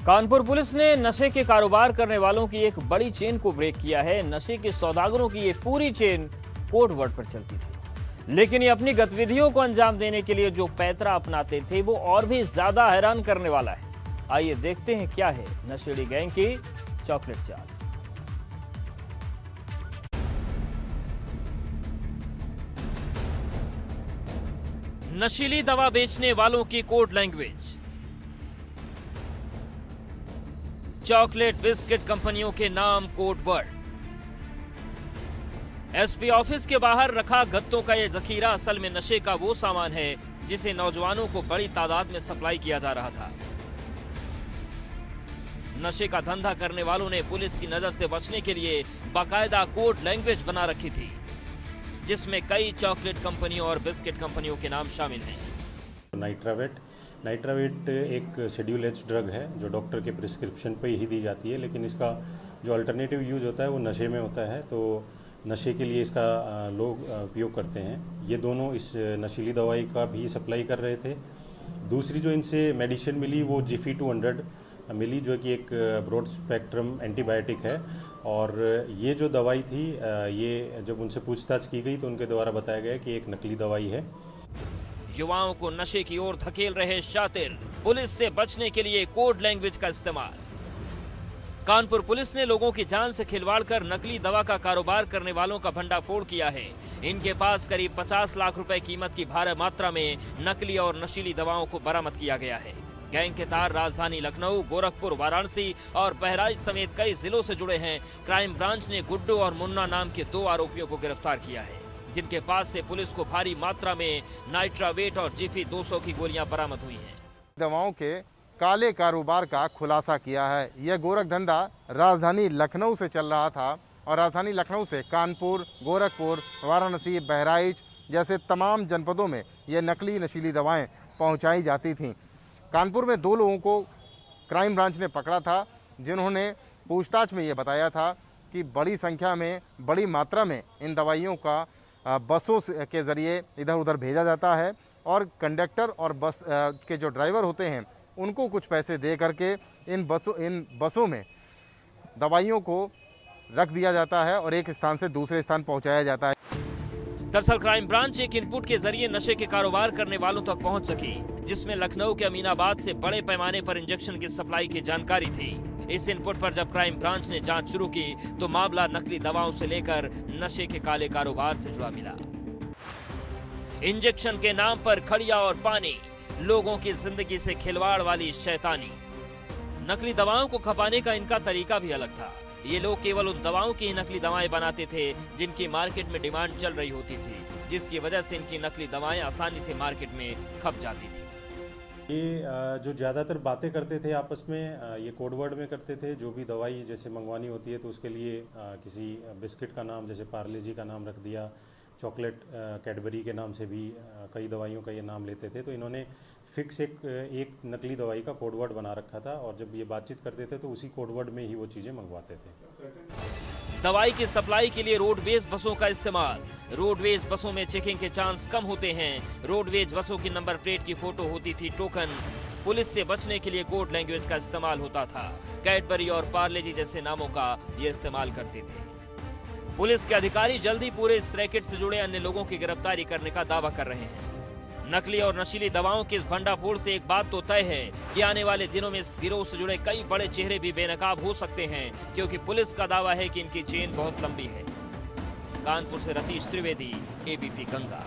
Kanpur police ने नशे के कारोबार करने वालों की एक बड़ी चेन को ब्रेक किया है। नशे के सौदागरों की ये पूरी चेन कोड वर्ड पर चलती थी, लेकिन ये अपनी गतिविधियों को अंजाम देने के लिए जो पैतरा अपनाते थे वो और भी ज्यादा हैरान करने वाला है। आइए देखते हैं क्या है नशेड़ी गैंग की चॉकलेट चाल। नशीली दवा बेचने वालों की कोड लैंग्वेज। चॉकलेट बिस्किट कंपनियों के नाम कोड वर्ड। एसपी ऑफिस के बाहर रखा गत्तों का यह जखीरा असल में नशे का वो सामान है जिसे नौजवानों को बड़ी तादाद में सप्लाई किया जा रहा था। नशे का धंधा करने वालों ने पुलिस की नजर से बचने के लिए बाकायदा कोड लैंग्वेज बना रखी थी, जिसमें कई चॉकलेट कंपनियों और बिस्किट कंपनियों के नाम शामिल हैं। नाइट्रावेट एक शेड्यूल एच ड्रग है जो डॉक्टर के प्रिस्क्रिप्शन पर ही दी जाती है, लेकिन इसका जो अल्टरनेटिव यूज़ होता है वो नशे में होता है, तो नशे के लिए इसका लोग उपयोग करते हैं। ये दोनों इस नशीली दवाई का भी सप्लाई कर रहे थे। दूसरी जो इनसे मेडिसिन मिली वो जिफी 200 मिली, जो कि एक ब्रॉड स्पेक्ट्रम एंटीबायोटिक है। और ये जो दवाई थी, ये जब उनसे पूछताछ की गई तो उनके द्वारा बताया गया कि एक नकली दवाई है। युवाओं को नशे की ओर धकेल रहे शातिर, पुलिस से बचने के लिए कोड लैंग्वेज का इस्तेमाल। कानपुर पुलिस ने लोगों की जान से खिलवाड़ कर नकली दवा का कारोबार करने वालों का भंडाफोड़ किया है। इनके पास करीब 50 लाख रुपए कीमत की भारी मात्रा में नकली और नशीली दवाओं को बरामद किया गया है। गैंग के तार राजधानी लखनऊ, गोरखपुर, वाराणसी और बहराइच समेत कई जिलों से जुड़े हैं। क्राइम ब्रांच ने गुड्डू और मुन्ना नाम के 2 आरोपियों को गिरफ्तार किया है, जिनके पास से पुलिस को भारी मात्रा में नाइट्रावेट और जिफी 200 की गोलियां बरामद हुई हैं। दवाओं के काले कारोबार का खुलासा किया है। यह गोरख धंधा राजधानी लखनऊ से चल रहा था और राजधानी लखनऊ से कानपुर, गोरखपुर, वाराणसी, बहराइच जैसे तमाम जनपदों में ये नकली नशीली दवाएं पहुंचाई जाती थीं। कानपुर में 2 लोगों को क्राइम ब्रांच ने पकड़ा था, जिन्होंने पूछताछ में ये बताया था कि बड़ी संख्या में, बड़ी मात्रा में इन दवाइयों का बसों के ज़रिए इधर उधर भेजा जाता है और कंडक्टर और बस के जो ड्राइवर होते हैं उनको कुछ पैसे दे करके इन बसों में दवाइयों को रख दिया जाता है और एक स्थान से दूसरे स्थान पहुंचाया जाता है। दरअसल क्राइम ब्रांच एक इनपुट के जरिए नशे के कारोबार करने वालों तक पहुंच सकी, जिसमें लखनऊ के अमीनाबाद से बड़े पैमाने पर इंजेक्शन की सप्लाई की जानकारी थी। इस इनपुट पर जब क्राइम ब्रांच ने जांच शुरू की तो मामला नकली दवाओं से लेकर नशे के काले कारोबार से जुड़ा मिला। इंजेक्शन के नाम पर खड़िया और पानी, लोगों की जिंदगी से खिलवाड़ वाली शैतानी। नकली दवाओं को खपाने का इनका तरीका भी अलग था। ये लोग केवल उन दवाओं की नकली दवाएं बनाते थे जिनकी मार्केट में डिमांड चल रही होती थी, जिसकी वजह से इनकी नकली दवाएं आसानी से मार्केट में खप जाती थी। ये जो ज़्यादातर बातें करते थे आपस में, ये कोड वर्ड में करते थे। जो भी दवाई जैसे मंगवानी होती है तो उसके लिए किसी बिस्किट का नाम, जैसे पार्ले जी का नाम रख दिया, चॉकलेट कैडबरी के नाम से भी कई दवाइयों का ये नाम लेते थे। तो इन्होंने फिक्स एक नकली दवाई का कोड वर्ड बना रखा था और जब ये बातचीत करते थे तो उसी कोड वर्ड में ही वो चीज़ें मंगवाते थे। दवाई की सप्लाई के लिए रोडवेज बसों का इस्तेमाल। रोडवेज बसों में चेकिंग के चांस कम होते हैं। रोडवेज बसों की नंबर प्लेट की फोटो होती थी टोकन। पुलिस से बचने के लिए कोड लैंग्वेज का इस्तेमाल होता था। कैडबरी और पार्ले जी जैसे नामों का ये इस्तेमाल करते थे। पुलिस के अधिकारी जल्दी पूरे इस रैकेट से जुड़े अन्य लोगों की गिरफ्तारी करने का दावा कर रहे हैं। नकली और नशीली दवाओं के इस भंडाफोड़ से एक बात तो तय है कि आने वाले दिनों में इस गिरोह से जुड़े कई बड़े चेहरे भी बेनकाब हो सकते हैं, क्योंकि पुलिस का दावा है कि इनकी चेन बहुत लंबी है। कानपुर से रतीश त्रिवेदी, एबीपी गंगा।